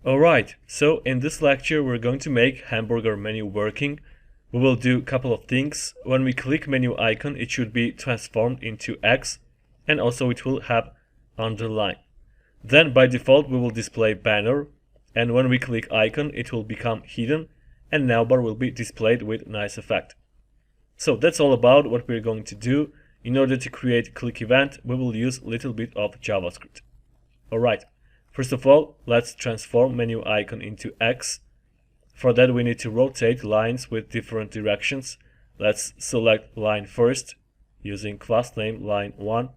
Alright, so in this lecture we're going to make Hamburger menu working. We will do a couple of things. When we click menu icon, it should be transformed into X, and also it will have underline. Then by default we will display banner, and when we click icon it will become hidden, and navbar will be displayed with nice effect. So that's all about what we're going to do. In order to create click event, we will use a little bit of JavaScript. Alright, first of all, let's transform menu icon into X. For that we need to rotate lines with different directions. Let's select line first, using class name line1.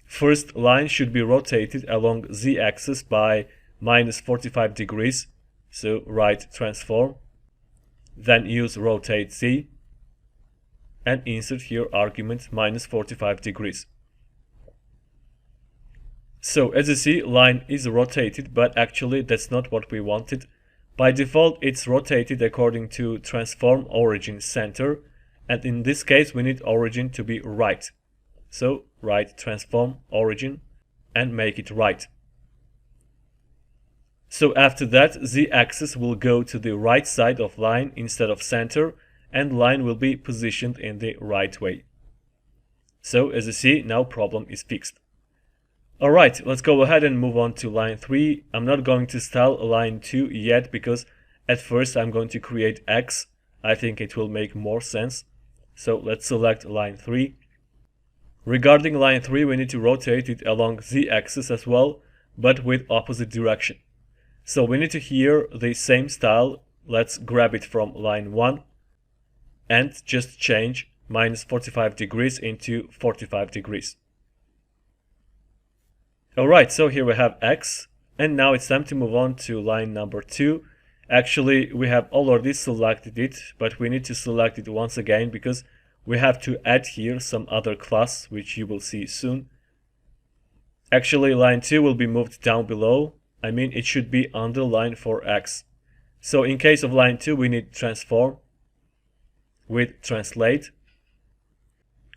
First line should be rotated along z-axis by -45 degrees, so write transform, then use rotate z, and insert here argument -45 degrees. So as you see, line is rotated, but actually that's not what we wanted. By default it's rotated according to transform origin center, and in this case we need origin to be right. So write transform origin and make it right. So after that, z-axis will go to the right side of line instead of center, and line will be positioned in the right way. So as you see, now problem is fixed. Alright, let's go ahead and move on to line 3. I'm not going to style line 2 yet because at first I'm going to create X. I think it will make more sense. So let's select line 3. Regarding line 3, we need to rotate it along z-axis as well, but with opposite direction. So we need to here the same style. Let's grab it from line 1 and just change -45 degrees into 45 degrees. Alright, so here we have X, and now it's time to move on to line number 2. Actually, we have already selected it, but we need to select it once again because we have to add here some other class, which you will see soon. Actually, line 2 will be moved down below. I mean, it should be underlined for X. So in case of line 2, we need transform with translate.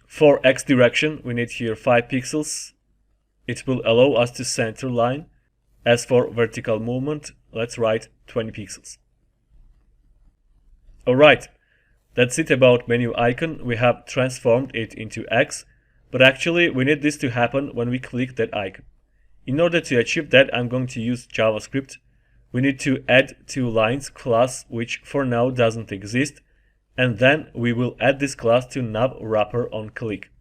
For X direction, we need here 5 pixels. It will allow us to center line. As for vertical movement, let's write 20 pixels. Alright, that's it about menu icon. We have transformed it into X, but actually we need this to happen when we click that icon. In order to achieve that, I'm going to use JavaScript. We need to add to lines class which for now doesn't exist, and then we will add this class to navWrapper on click.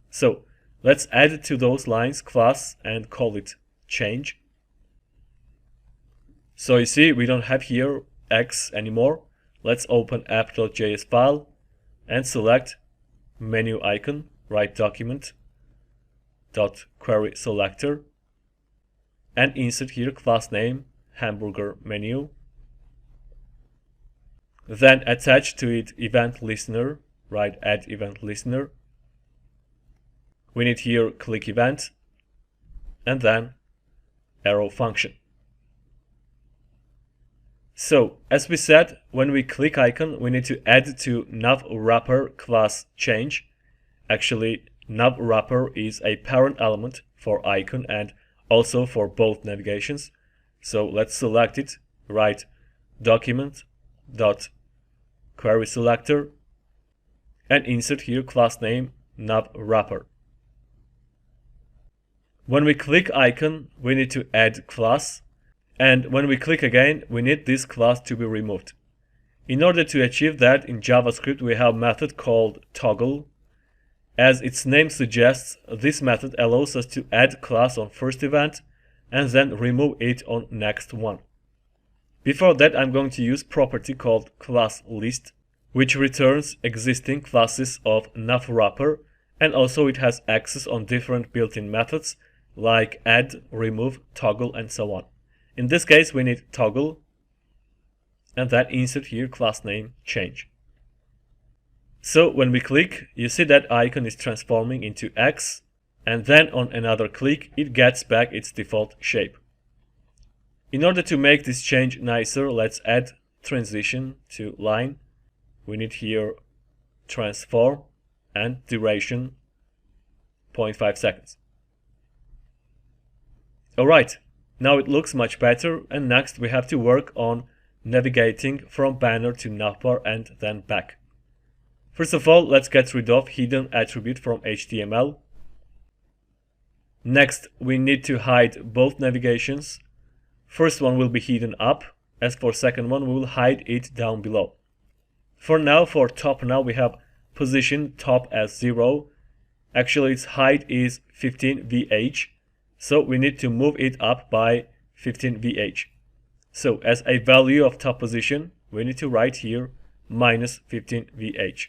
So let's add to those lines class and call it change. So you see, we don't have here X anymore. Let's open app.js file and select menu icon, write document dot query selector, and insert here class name Hamburger menu. Then attach to it event listener, write add event listener. We need here click event, and then arrow function. So as we said, when we click icon, we need to add to navWrapper class change. Actually, navWrapper is a parent element for icon and also for both navigations. So let's select it, write document dot query selector, and insert here class name navWrapper. When we click icon, we need to add class, and when we click again, we need this class to be removed. In order to achieve that, in JavaScript we have a method called toggle. As its name suggests, this method allows us to add class on first event and then remove it on next one. Before that, I'm going to use property called class list, which returns existing classes of navWrapper, and also it has access on different built-in methods like add, remove, toggle, and so on. In this case, we need toggle, and then insert here class name change. So when we click, you see that icon is transforming into X, and then on another click, it gets back its default shape. In order to make this change nicer, let's add transition to line. We need here transform and duration 0.5 seconds. Alright, Now it looks much better, and next we have to work on navigating from banner to navbar and then back. First of all, let's get rid of hidden attribute from HTML. Next, we need to hide both navigations. First one will be hidden up. As for second one, we will hide it down below. For now, for top now, we have position top as 0. Actually, its height is 15 VH. So we need to move it up by 15 VH. So as a value of top position, we need to write here minus 15 VH.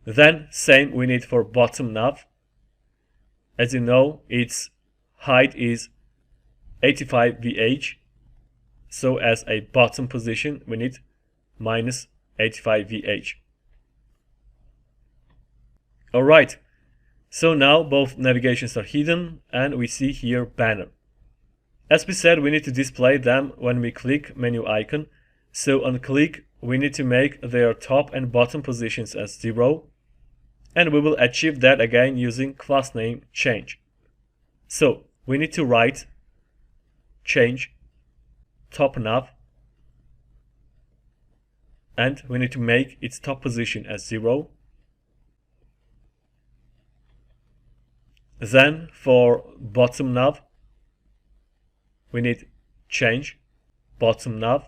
Then same we need for bottom nav. As you know, its height is 85 VH. So as a bottom position, we need minus 85 VH. Alright, so now both navigations are hidden and we see here banner. As we said, we need to display them when we click menu icon. So on click, we need to make their top and bottom positions as 0. And we will achieve that again using class name change. So we need to write change top nav, and we need to make its top position as 0. Then for bottom nav, we need change bottom nav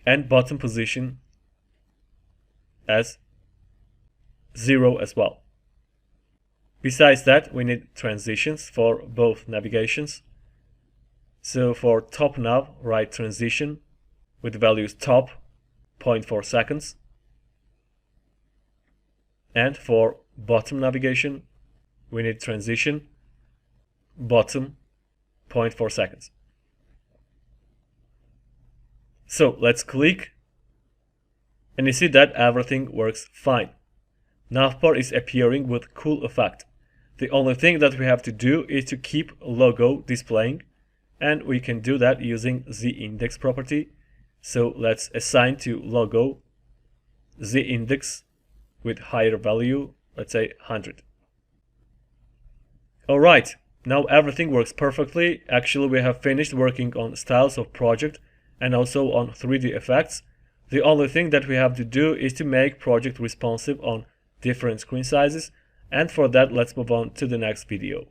and bottom position as 0 as well. Besides that, we need transitions for both navigations. So for top nav, write transition with values top 0.4 seconds. And for bottom navigation, we need transition bottom 0.4 seconds. So let's click, and you see that everything works fine. Navbar is appearing with cool effect. The only thing that we have to do is to keep logo displaying, and we can do that using z-index property. So let's assign to logo z-index with higher value, let's say 100. Alright, now everything works perfectly. Actually, we have finished working on styles of project and also on 3D effects. The only thing that we have to do is to make project responsive on different screen sizes, and for that let's move on to the next video.